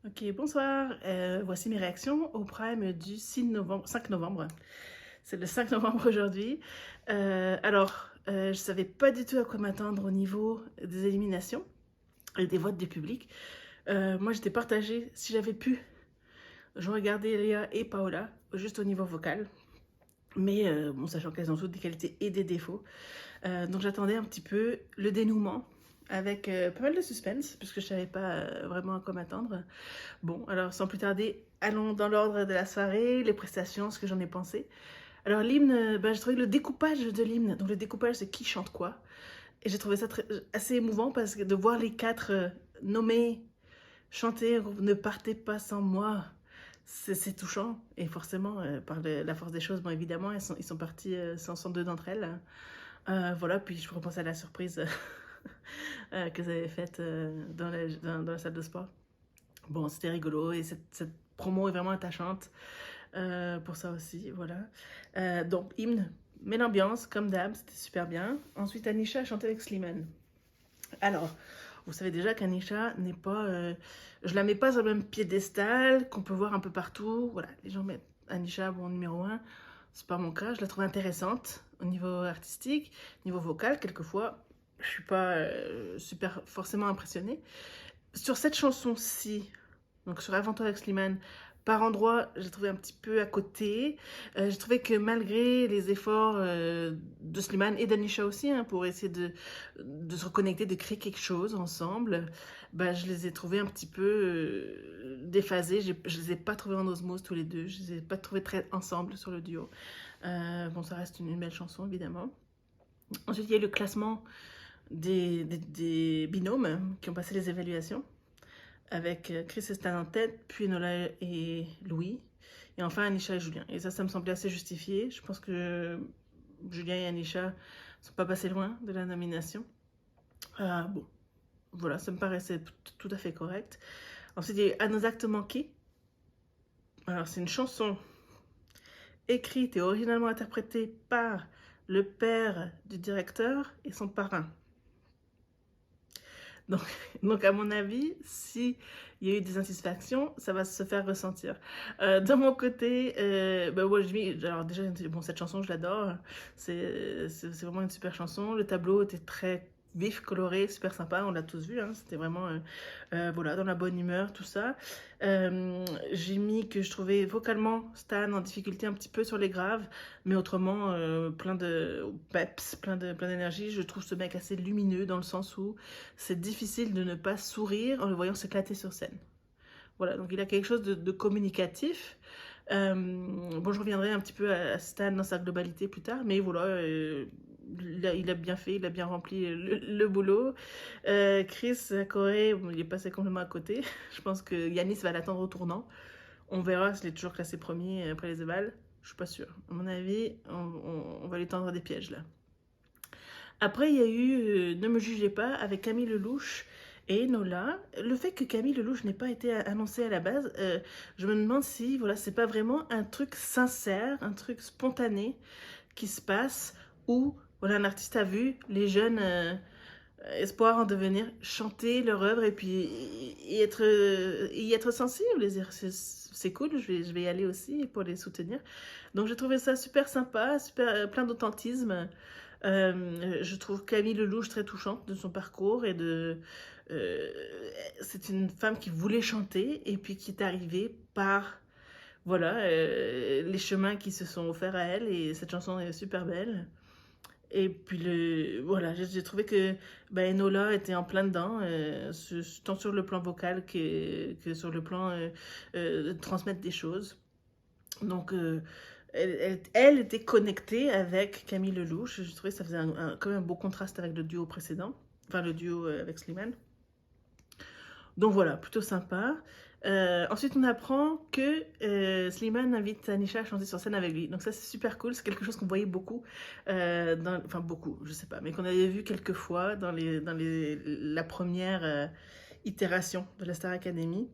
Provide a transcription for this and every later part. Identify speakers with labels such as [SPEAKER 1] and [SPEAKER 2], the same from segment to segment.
[SPEAKER 1] Ok, bonsoir. Voici mes réactions au Prime du 5 novembre. C'est le 5 novembre aujourd'hui. Je savais pas du tout à quoi m'attendre au niveau des éliminations et des votes du public. Moi, j'étais partagée. Si j'avais pu, je regardais Léa et Paola, juste au niveau vocal. Mais bon, sachant qu'elles ont toutes des qualités et des défauts. Donc j'attendais un petit peu le dénouement avec pas mal de suspense, puisque je savais pas vraiment à quoi m'attendre. Bon, alors sans plus tarder, allons dans l'ordre de la soirée, les prestations, ce que j'en ai pensé. Alors l'hymne, j'ai trouvé le découpage de l'hymne. Donc le découpage, c'est qui chante quoi. Et j'ai trouvé ça assez émouvant parce que de voir les quatre nommés chanter Ne partez pas sans moi, c'est touchant. Et forcément, par la force des choses, bon évidemment, ils sont partis, ce sont deux d'entre elles. Voilà, puis je repense à la surprise que vous avez faite dans la salle de sport. Bon, c'était rigolo et cette promo est vraiment attachante pour ça aussi, voilà. Donc, hymne, mais l'ambiance, comme d'hab, c'était super bien. Ensuite, Anisha a chanté avec Slimane. Alors, vous savez déjà qu'Anisha n'est pas... je la mets pas sur le même piédestal qu'on peut voir un peu partout. Voilà, les gens mettent Anisha, bon, numéro 1. C'est pas mon cas, je la trouve intéressante au niveau artistique, niveau vocal, quelquefois. Je suis pas super forcément impressionnée. Sur cette chanson-ci, donc sur Avant toi avec Slimane, par endroits, j'ai trouvé un petit peu à côté. J'ai trouvé que malgré les efforts de Slimane et d'Anisha aussi, hein, pour essayer de se reconnecter, de créer quelque chose ensemble, je les ai trouvés un petit peu déphasés. Je les ai pas trouvés en osmose tous les deux. Je les ai pas trouvés très ensemble sur le duo. Bon, ça reste une belle chanson, évidemment. Ensuite, il y a eu le classement des binômes qui ont passé les évaluations avec Chris et Stan en tête, puis Enola et Louis, et enfin Anisha et Julien. Et ça me semblait assez justifié. Je pense que Julien et Anisha sont pas passés loin de la nomination. Bon, voilà, ça me paraissait tout à fait correct. Ensuite, il y a eu À nos actes manqués. Alors, c'est une chanson écrite et originalement interprétée par le père du directeur et son parrain. Donc, donc, à mon avis, si il y a eu des insatisfactions, ça va se faire ressentir. De mon côté, moi, alors déjà, bon, cette chanson, je l'adore. C'est vraiment une super chanson. Le tableau était très vif, coloré, super sympa. On l'a tous vu. Hein, c'était vraiment, voilà, dans la bonne humeur, tout ça. J'ai mis que je trouvais vocalement Stan en difficulté un petit peu sur les graves, mais autrement, plein de peps, plein d'énergie. Je trouve ce mec assez lumineux dans le sens où c'est difficile de ne pas sourire en le voyant s'éclater sur scène. Voilà, donc il a quelque chose de communicatif. Bon, je reviendrai un petit peu à Stan dans sa globalité plus tard, mais voilà, il a bien fait, il a bien rempli le boulot. Chris, Corée, bon, il est passé complètement à côté. Je pense que Yanis va l'attendre au tournant. On verra s'il est toujours classé premier après les évals. Je suis pas sûre. À mon avis, on va lui tendre des pièges là. Après, il y a eu Ne me jugez pas avec Camille Lelouch et Nola. Le fait que Camille Lelouch n'ait pas été annoncée à la base, je me demande si voilà, c'est pas vraiment un truc sincère, un truc spontané qui se passe où voilà, un artiste a vu les jeunes espoirs en devenir chanter leur œuvre et puis y être sensible. C'est cool, je vais y aller aussi pour les soutenir. Donc j'ai trouvé ça super sympa, super, plein d'authentisme. Je trouve Camille Lelouch très touchante de son parcours et euh, c'est une femme qui voulait chanter et puis qui est arrivée par voilà les chemins qui se sont offerts à elle et cette chanson est super belle. Et puis voilà, j'ai trouvé que Enola était en plein dedans, tant sur le plan vocal que sur le plan de transmettre des choses. Donc, elle était connectée avec Camille Lelouch. Je trouvais que ça faisait quand même un beau contraste avec le duo précédent, enfin le duo avec Slimane. Donc voilà, plutôt sympa. Ensuite, on apprend que Slimane invite Anisha à chanter sur scène avec lui. Donc ça, c'est super cool. C'est quelque chose qu'on voyait beaucoup, enfin beaucoup, je sais pas, mais qu'on avait vu quelques fois dans la première itération de la Star Academy.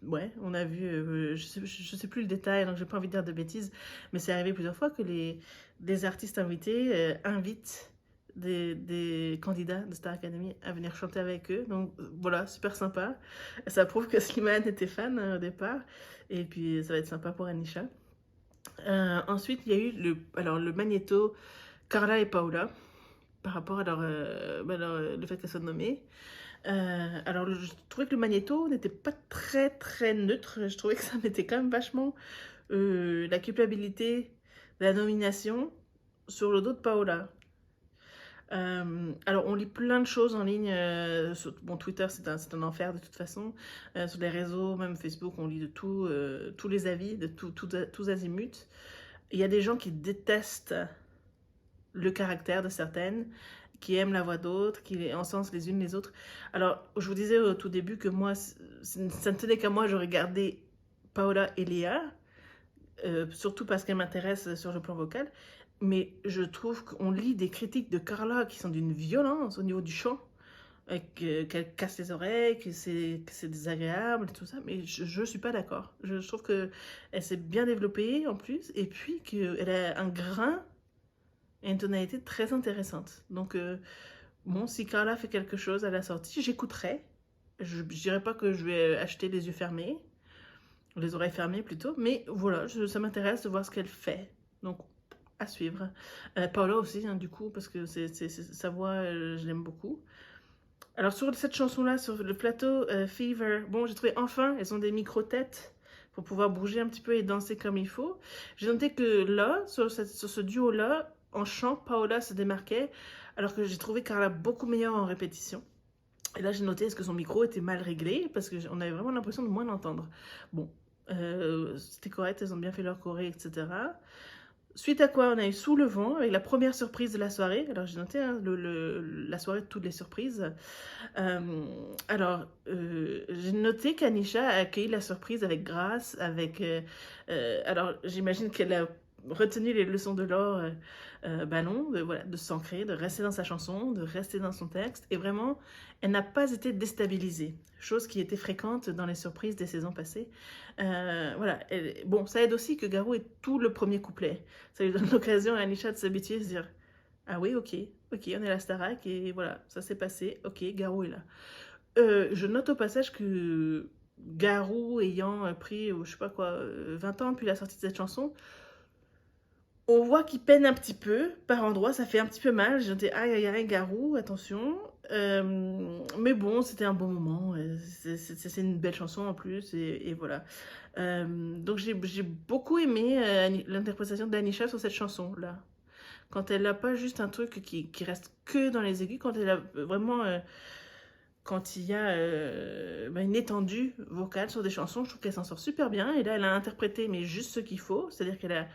[SPEAKER 1] Ouais, on a vu, je sais plus le détail, donc j'ai pas envie de dire de bêtises, mais c'est arrivé plusieurs fois que les artistes invités invitent des candidats de Star Academy à venir chanter avec eux. Donc voilà, super sympa. Ça prouve que Slimane était fan au départ. Et puis ça va être sympa pour Anisha. Ensuite, il y a eu le magnéto Carla et Paola par rapport à le fait qu'elles soient nommées. Alors, je trouvais que le magnéto n'était pas très très neutre. Je trouvais que ça mettait quand même vachement la culpabilité de la nomination sur le dos de Paola. Alors, on lit plein de choses en ligne. Bon, Twitter, c'est un enfer de toute façon. Sur les réseaux, même Facebook, on lit de tout, tous les avis, de tous azimuts. Il y a des gens qui détestent le caractère de certaines, qui aiment la voix d'autres, qui encensent les unes les autres. Alors, je vous disais au tout début que moi, ça ne tenait qu'à moi, je regardais Paola et Léa, surtout parce qu'elles m'intéressent sur le plan vocal. Mais je trouve qu'on lit des critiques de Carla qui sont d'une violence au niveau du chant, qu'elle casse les oreilles, que c'est désagréable, tout ça, mais je suis pas d'accord. Je trouve qu'elle s'est bien développée en plus, et puis qu'elle a un grain et une tonalité très intéressante. Donc, bon, si Carla fait quelque chose à la sortie, j'écouterai. Je dirais pas que je vais acheter les yeux fermés, les oreilles fermées plutôt, mais voilà, ça m'intéresse de voir ce qu'elle fait. Donc, à suivre. Paola aussi, hein, du coup, parce que sa voix, je l'aime beaucoup. Alors, sur cette chanson-là, sur le plateau Fever, bon, j'ai trouvé enfin, elles ont des micro-têtes pour pouvoir bouger un petit peu et danser comme il faut. J'ai noté que là, sur ce duo-là, en chant, Paola se démarquait, alors que j'ai trouvé Carla beaucoup meilleure en répétition. Et là, j'ai noté est-ce que son micro était mal réglé, parce qu'on avait vraiment l'impression de moins l'entendre. Bon, c'était correct, elles ont bien fait leur choré, etc. Suite à quoi, on a eu Sous le vent, avec la première surprise de la soirée. Alors, j'ai noté hein, la soirée de toutes les surprises. J'ai noté qu'Anisha a accueilli la surprise avec grâce, alors, j'imagine qu'elle a retenu les leçons de l'or Ballon, voilà, de s'ancrer, de rester dans sa chanson, de rester dans son texte. Et vraiment, elle n'a pas été déstabilisée, chose qui était fréquente dans les surprises des saisons passées. Voilà. Bon, ça aide aussi que Garou ait tout le premier couplet. Ça lui donne l'occasion à Anisha de s'habituer et se dire ah oui, ok, on est la Starac et voilà, ça s'est passé, ok, Garou est là. Je note au passage que Garou ayant pris, je sais pas quoi, 20 ans depuis la sortie de cette chanson, on voit qu'il peine un petit peu, par endroits, ça fait un petit peu mal. J'ai noté aïe aïe aïe, Garou, attention. Mais bon, c'était un bon moment. C'est une belle chanson en plus, et voilà. Donc j'ai beaucoup aimé l'interprétation d'Anisha sur cette chanson-là. Quand elle n'a pas juste un truc qui reste que dans les aigus, quand elle a vraiment. Quand il y a une étendue vocale sur des chansons, je trouve qu'elle s'en sort super bien. Et là, elle a interprété, mais juste ce qu'il faut. C'est-à-dire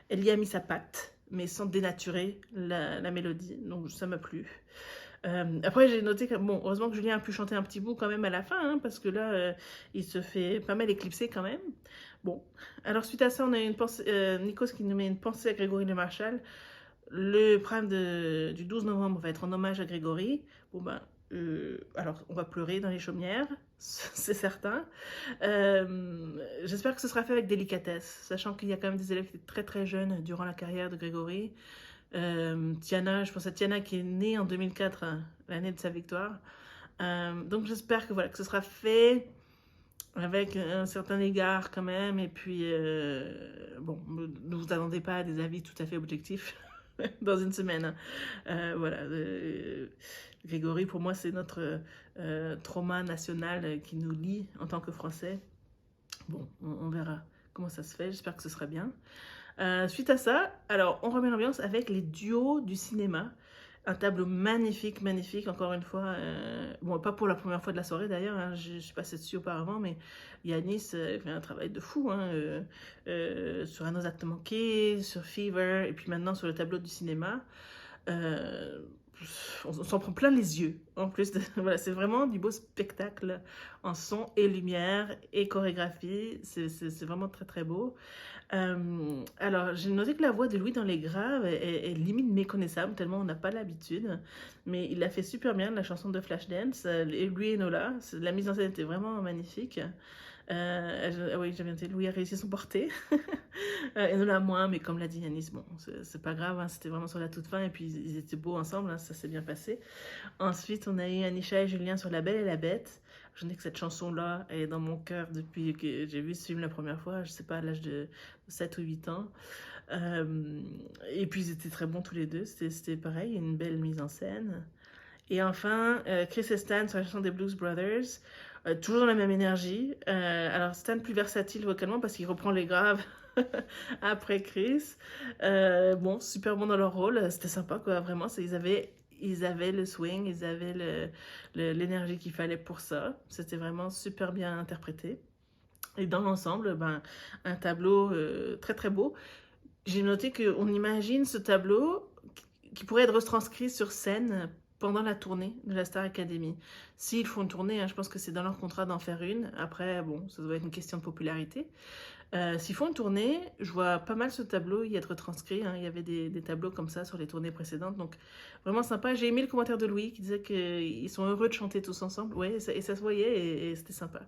[SPEAKER 1] elle y a mis sa patte, mais sans dénaturer la mélodie. Donc ça m'a plu. Après, j'ai noté que, bon, heureusement que Julien a pu chanter un petit bout quand même à la fin, hein, parce que là, il se fait pas mal éclipser quand même. Bon, alors suite à ça, on a une pensée, Nikos qui nous met une pensée à Grégory Le Marchal. Le prime du 12 novembre va être en hommage à Grégory. Bon ben, alors on va pleurer dans les chaumières, c'est certain. J'espère que ce sera fait avec délicatesse, sachant qu'il y a quand même des élèves qui étaient très très jeunes durant la carrière de Grégory. Tiana, je pense à Tiana qui est née en 2004, hein, l'année de sa victoire. Donc j'espère que voilà, que ce sera fait avec un certain égard quand même. Et puis, bon, ne vous attendez pas à des avis tout à fait objectifs dans une semaine. Voilà. Grégory, pour moi, c'est notre trauma national qui nous lie en tant que Français. Bon, on verra comment ça se fait. J'espère que ce sera bien. Suite à ça, alors on remet l'ambiance avec les duos du cinéma. Un tableau magnifique, magnifique, encore une fois. Bon, pas pour la première fois de la soirée d'ailleurs, hein, je suis passée dessus auparavant, mais Yanis fait un travail de fou hein, sur Un Nos Actes Manqués, sur Fever, et puis maintenant sur le tableau du cinéma. On s'en prend plein les yeux. En plus, voilà, c'est vraiment du beau spectacle en son et lumière et chorégraphie. C'est vraiment très très beau. Alors, j'ai noté que la voix de Louis dans Les Graves est limite méconnaissable, tellement on n'a pas l'habitude. Mais il a fait super bien la chanson de Flashdance. Et lui et Nola, la mise en scène était vraiment magnifique. Oui, j'ai bien dit, Louis a réussi son porté. Enola moins, mais comme l'a dit Yanis, bon, c'est pas grave, hein, c'était vraiment sur la toute fin, et puis ils étaient beaux ensemble, hein, ça s'est bien passé. Ensuite, on a eu Anisha et Julien sur La Belle et la Bête. Je dis que cette chanson-là est dans mon cœur depuis que j'ai vu ce film la première fois, je sais pas, à l'âge de 7 ou 8 ans. Et puis ils étaient très bons tous les deux, c'était pareil, une belle mise en scène. Et enfin, Chris et Stan sur la chanson des Blues Brothers, toujours dans la même énergie. Alors Stan plus versatile vocalement parce qu'il reprend les graves après Chris. Bon, super bon dans leur rôle, c'était sympa quoi, vraiment. Ils avaient le swing, ils avaient l'énergie qu'il fallait pour ça. C'était vraiment super bien interprété. Et dans l'ensemble, ben, un tableau très très beau. J'ai noté qu'on imagine ce tableau qui pourrait être retranscrit sur scène pendant la tournée de la Star Academy. S'ils font une tournée, hein, je pense que c'est dans leur contrat d'en faire une. Après, bon, ça doit être une question de popularité. S'ils font une tournée, je vois pas mal ce tableau y être retranscrit. Hein. Il y avait des tableaux comme ça sur les tournées précédentes. Donc, vraiment sympa. J'ai aimé le commentaire de Louis qui disait qu'ils sont heureux de chanter tous ensemble. Ouais, et ça se voyait et c'était sympa.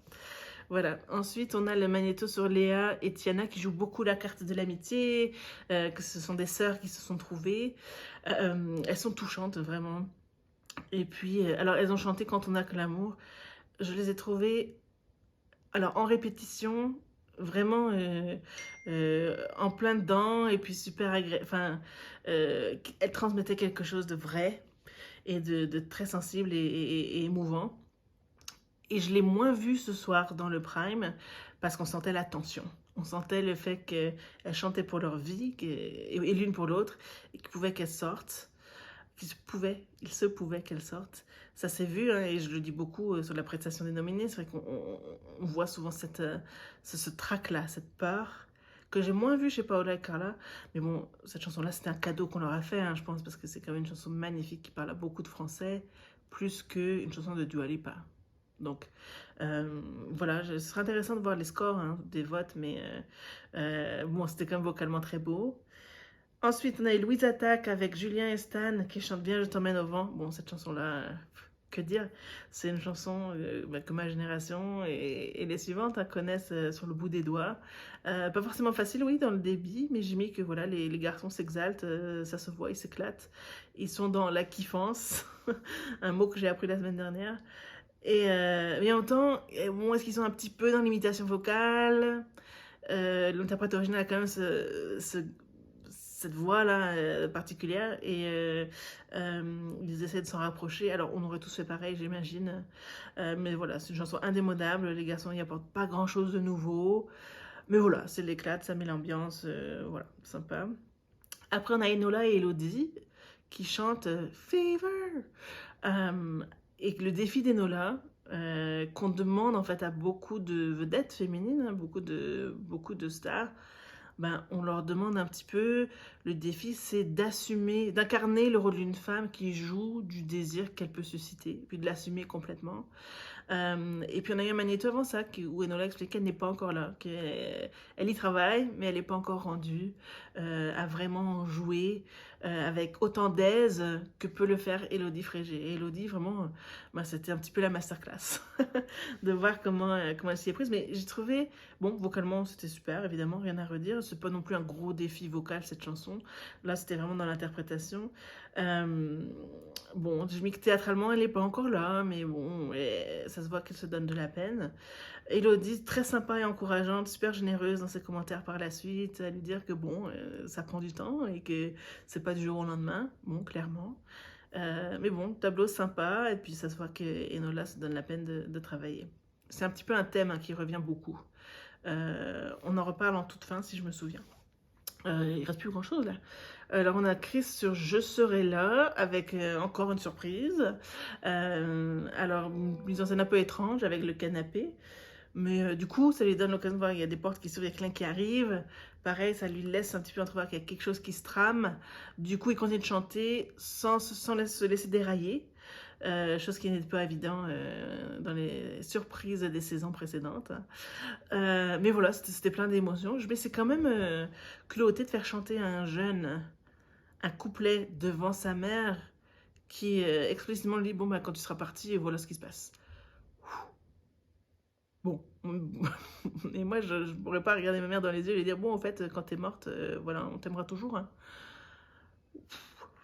[SPEAKER 1] Voilà. Ensuite, on a le magnéto sur Léa et Tiana qui jouent beaucoup la carte de l'amitié, que ce sont des sœurs qui se sont trouvées. Elles sont touchantes, vraiment. Et puis, alors, elles ont chanté Quand on a que l'amour. Je les ai trouvées, alors, en répétition, vraiment en plein dedans, et puis super agréable. Enfin, elles transmettaient quelque chose de vrai et de très sensible et émouvant. Et je l'ai moins vu ce soir dans le Prime parce qu'on sentait la tension. On sentait le fait qu'elles chantaient pour leur vie et l'une pour l'autre et qu'il pouvait qu'elles sortent. Il se pouvait qu'elles sortent. Ça s'est vu, hein, et je le dis beaucoup sur la prestation des nominés. C'est vrai qu'on voit souvent ce trac-là, cette peur que j'ai moins vu chez Paola et Carla. Mais bon, cette chanson-là, c'était un cadeau qu'on leur a fait, hein, je pense, parce que c'est quand même une chanson magnifique qui parle à beaucoup de Français, plus qu'une chanson de Dua Lipa. Donc, voilà, ce serait intéressant de voir les scores hein, des votes, mais bon, c'était quand même vocalement très beau. Ensuite, on a eu Louise Attaque avec Julien et Stan qui chantent bien Je t'emmène au vent. Bon, cette chanson-là, que dire? C'est une chanson que ma génération et les suivantes connaissent sur le bout des doigts. Pas forcément facile, oui, dans le débit, mais j'ai mis que voilà, les garçons s'exaltent, ça se voit, ils s'éclatent. Ils sont dans la kiffance, un mot que j'ai appris la semaine dernière. Mais en même temps, bon, est-ce qu'ils sont un petit peu dans l'imitation vocale? L'interprète original a quand même cette voix-là particulière et ils essaient de s'en rapprocher. Alors, on aurait tous fait pareil, j'imagine. Mais voilà, c'est une chanson indémodable. Les garçons n'y apportent pas grand-chose de nouveau. Mais voilà, c'est l'éclate, ça met l'ambiance. Voilà, sympa. Après, on a Enola et Elodie qui chantent Fever. Euh, et le défi d'Enola, qu'on demande en fait à beaucoup de vedettes féminines, hein, beaucoup de stars, ben, on leur demande un petit peu, le défi c'est d'assumer, d'incarner le rôle d'une femme qui joue du désir qu'elle peut susciter, puis de l'assumer complètement. Et puis on a eu un magnéto avant ça où Enola explique qu'elle n'est pas encore là, qu'elle y travaille, mais elle n'est pas encore rendue à vraiment jouer avec autant d'aise que peut le faire Elodie Frégé. Et Elodie, vraiment, bah, c'était un petit peu la masterclass de voir comment elle s'y est prise. Mais j'ai trouvé, bon, vocalement, c'était super, évidemment, rien à redire. C'est pas non plus un gros défi vocal, cette chanson. Là, c'était vraiment dans l'interprétation. Bon, je mis que théâtralement, elle n'est pas encore là, mais bon, ça se voit qu'elle se donne de la peine. Elodie, très sympa et encourageante, super généreuse dans ses commentaires par la suite, à lui dire que bon, ça prend du temps et que c'est pas du jour au lendemain, bon, clairement. Mais bon, tableau sympa, et puis ça se voit qu'Enola se donne la peine de travailler. C'est un petit peu un thème hein, qui revient beaucoup. On en reparle en toute fin, si je me souviens. Il reste plus grand chose là. Alors on a Chris sur Je serai là avec encore une surprise. Alors une mise en scène un peu étrange avec le canapé. Mais du coup, ça lui donne l'occasion de voir qu'il y a des portes qui s'ouvrent, il y a quelqu'un qui arrive. Pareil, ça lui laisse un petit peu entrevoir qu'il y a quelque chose qui se trame. Du coup, il continue de chanter sans se laisser dérailler. Chose qui n'est pas évident dans les surprises des saisons précédentes. Mais voilà, c'était plein d'émotions. Mais c'est quand même culotté de faire chanter à un jeune un couplet devant sa mère qui explicitement lui dit bon bah quand tu seras parti voilà ce qui se passe. Bon, et moi je ne pourrais pas regarder ma mère dans les yeux et lui dire bon en fait quand t'es morte, voilà, on t'aimera toujours, hein.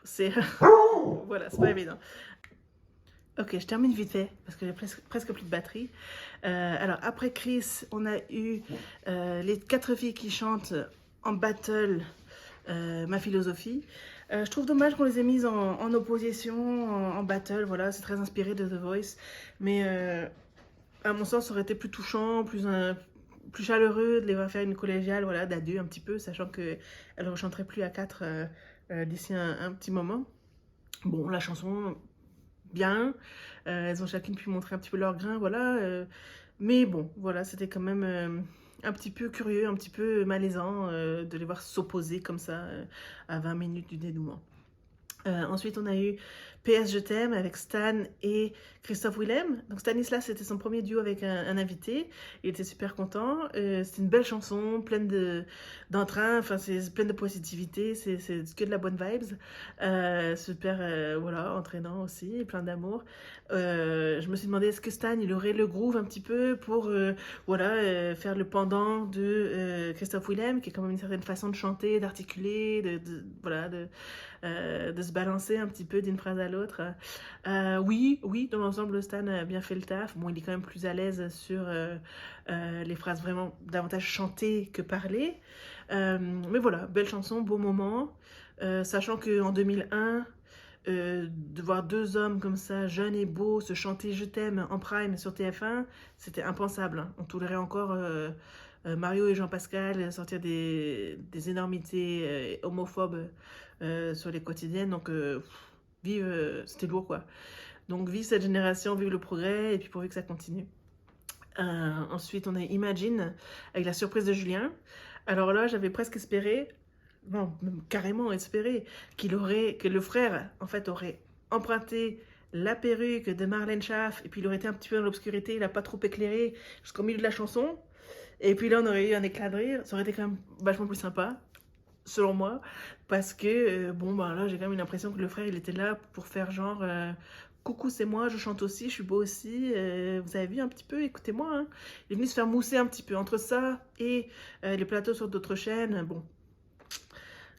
[SPEAKER 1] C'est voilà, c'est pas évident. Ok, je termine vite fait parce que j'ai presque plus de batterie. Alors après Chris, on a eu les 4 filles qui chantent en battle ma philosophie. Je trouve dommage qu'on les ait mises en opposition, en battle, voilà, c'est très inspiré de The Voice, mais à mon sens, ça aurait été plus touchant, plus chaleureux de les voir faire une collégiale, voilà, d'adieu un petit peu, sachant qu'elles ne rechanteraient plus à 4 d'ici un petit moment. Bon, la chanson, bien, elles ont chacune pu montrer un petit peu leur grain, voilà, mais bon, voilà, c'était quand même un petit peu curieux, un petit peu malaisant de les voir s'opposer comme ça à 20 minutes du dénouement. Ensuite, on a eu PS Je t'aime avec Stan et Christophe Willem. Donc Stanislas, c'était son premier duo avec un invité. Il était super content. C'est une belle chanson, pleine d'entrain, enfin c'est pleine de positivité, c'est que de la bonne vibes. Super, voilà, entraînant aussi, plein d'amour. Je me suis demandé est-ce que Stan, il aurait le groove un petit peu pour voilà, faire le pendant de Christophe Willem, qui est quand même une certaine façon de chanter, d'articuler, voilà, de se balancer un petit peu d'une phrase à l'autre. Oui, dans l'ensemble, Stan a bien fait le taf. Bon, il est quand même plus à l'aise sur les phrases vraiment davantage chantées que parlées. Mais voilà, belle chanson, beau moment. Sachant qu'en 2001, de voir 2 hommes comme ça, jeunes et beaux, se chanter Je t'aime en prime sur TF1, c'était impensable, hein. On tolérait encore Mario et Jean-Pascal sortir des énormités homophobes sur les quotidiennes. Donc, vive, c'était lourd quoi. Donc, vive cette génération, vive le progrès, et puis pourvu que ça continue. Ensuite, on a Imagine avec la surprise de Julien. Alors là, j'avais presque espéré, non, même carrément espéré, que le frère, en fait, aurait emprunté la perruque de Marlène Schaff, et puis il aurait été un petit peu dans l'obscurité, il n'a pas trop éclairé jusqu'au milieu de la chanson. Et puis là, on aurait eu un éclat de rire. Ça aurait été quand même vachement plus sympa, selon moi. Parce que, bon, bah là, j'ai quand même l'impression que le frère, il était là pour faire genre coucou, c'est moi, je chante aussi, je suis beau aussi. Vous avez vu un petit peu, écoutez-moi, hein. Il est venu se faire mousser un petit peu entre ça et les plateaux sur d'autres chaînes. Bon,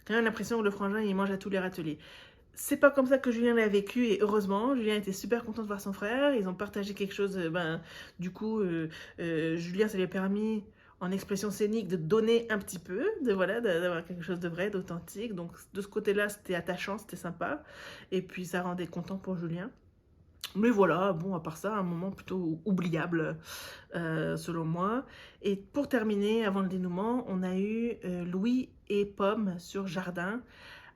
[SPEAKER 1] quand même l'impression que le frangin, il mange à tous les râteliers. C'est pas comme ça que Julien l'a vécu et heureusement, Julien était super content de voir son frère. Ils ont partagé quelque chose, du coup, Julien, ça lui a permis en expression scénique de donner un petit peu, voilà, d'avoir quelque chose de vrai, d'authentique. Donc de ce côté-là, c'était attachant, c'était sympa. Et puis ça rendait content pour Julien. Mais voilà, bon, à part ça, un moment plutôt oubliable, selon moi. Et pour terminer, avant le dénouement, on a eu Louis et Pomme sur Jardin,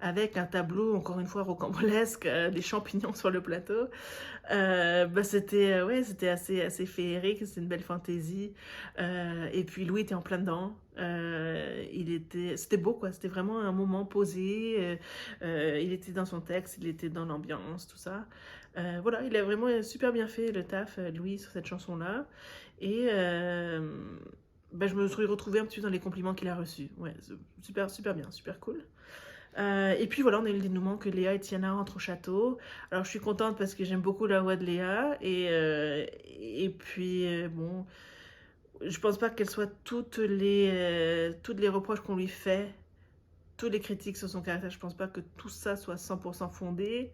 [SPEAKER 1] avec un tableau, encore une fois, rocambolesque, des champignons sur le plateau. C'était ouais, c'était assez féerique, c'était une belle fantaisie. Et puis Louis était en plein dedans. C'était beau, quoi. C'était vraiment un moment posé. Il était dans son texte, il était dans l'ambiance, tout ça. Voilà, il a vraiment super bien fait le taf, Louis, sur cette chanson-là. Et je me suis retrouvée un petit peu dans les compliments qu'il a reçus. Ouais, super bien, super cool. Et puis voilà, on a eu le dénouement que Léa et Tiana rentrent au château. Alors je suis contente parce que j'aime beaucoup la voix de Léa. Et puis, bon, je pense pas qu'elle soit toutes les reproches qu'on lui fait, toutes les critiques sur son caractère, je pense pas que tout ça soit 100% fondé.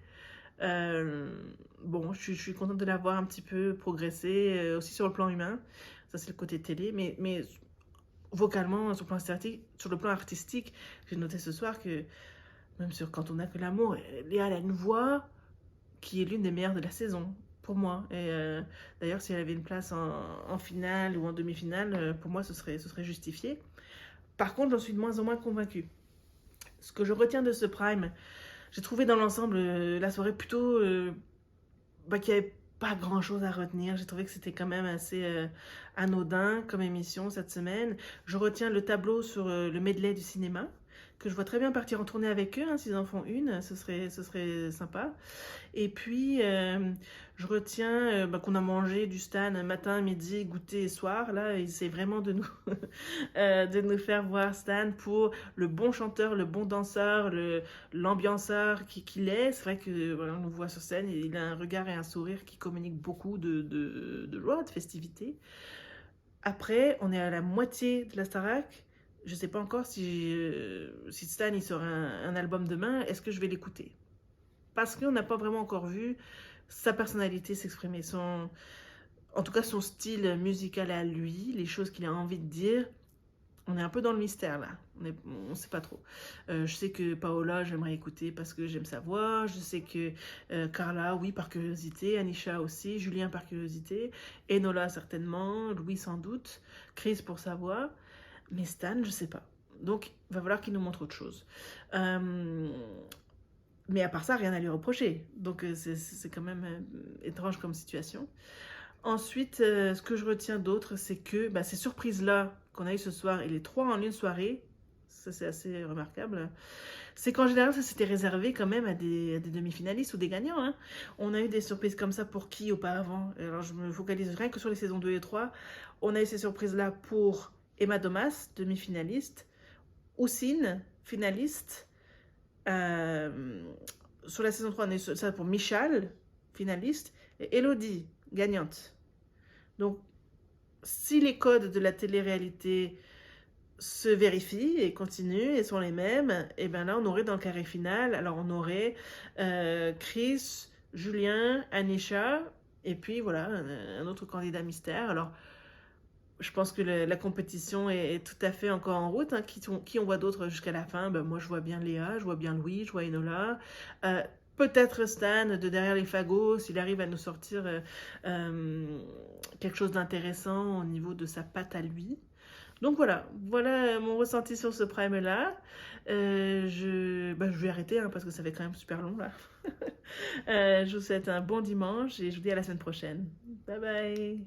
[SPEAKER 1] Euh, bon, je suis contente de la voir un petit peu progresser, aussi sur le plan humain. Ça, c'est le côté télé. Mais vocalement, sur le plan artistique, j'ai noté ce soir que même sur Quand on n'a que l'amour, Léa elle a une voix qui est l'une des meilleures de la saison, pour moi. Et d'ailleurs, si elle avait une place en finale ou en demi-finale, pour moi, ce serait justifié. Par contre, j'en suis de moins en moins convaincue. Ce que je retiens de ce Prime, j'ai trouvé dans l'ensemble la soirée plutôt qu'il n'y avait pas grand chose à retenir. J'ai trouvé que c'était quand même assez anodin comme émission cette semaine. Je retiens le tableau sur le medley du cinéma, que je vois très bien partir en tournée avec eux, hein, s'ils en font une, ce serait sympa. Et puis, je retiens qu'on a mangé du Stan matin, midi, goûter et soir. Là, ils essaient vraiment de nous, de nous faire voir Stan pour le bon chanteur, le bon danseur, l'ambianceur qu'il est. C'est vrai que voilà, on le voit sur scène, il a un regard et un sourire qui communiquent beaucoup de joie, de festivité. Après, on est à la moitié de la Starac. Je ne sais pas encore si Stan il sort un album demain, est-ce que je vais l'écouter? Parce qu'on n'a pas vraiment encore vu sa personnalité s'exprimer, en tout cas son style musical à lui, les choses qu'il a envie de dire. On est un peu dans le mystère là, on ne sait pas trop. Je sais que Paola, j'aimerais écouter parce que j'aime sa voix. Je sais que Carla, oui, par curiosité. Anisha aussi. Julien, par curiosité. Enola, certainement. Louis, sans doute. Chris, pour sa voix. Mais Stan, je sais pas. Donc, il va falloir qu'il nous montre autre chose. Mais à part ça, rien à lui reprocher. Donc, c'est quand même étrange comme situation. Ensuite, ce que je retiens d'autre, c'est que ces surprises-là qu'on a eues ce soir et les 3 en une soirée, ça c'est assez remarquable, c'est qu'en général, ça s'était réservé quand même à des demi-finalistes ou des gagnants. Hein. On a eu des surprises comme ça pour qui auparavant? Alors je me focalise rien que sur les saisons 2 et 3. On a eu ces surprises-là pour Emma Domas, demi-finaliste, Houssine, finaliste. Sur la saison 3, on a eu ça pour Michal, finaliste, et Elodie, gagnante. Donc, si les codes de la télé-réalité se vérifient et continuent et sont les mêmes, et bien là, on aurait dans le carré final, alors on aurait Chris, Julien, Anisha, et puis voilà, un autre candidat mystère. Alors, je pense que la compétition est tout à fait encore en route. Hein. Qui on voit d'autres jusqu'à la fin? Moi, je vois bien Léa, je vois bien Louis, je vois Enola. Peut-être Stan de derrière les fagots, s'il arrive à nous sortir quelque chose d'intéressant au niveau de sa patte à lui. Donc voilà mon ressenti sur ce prime-là. Je vais arrêter hein, parce que ça fait quand même super long là. Je vous souhaite un bon dimanche et je vous dis à la semaine prochaine. Bye bye.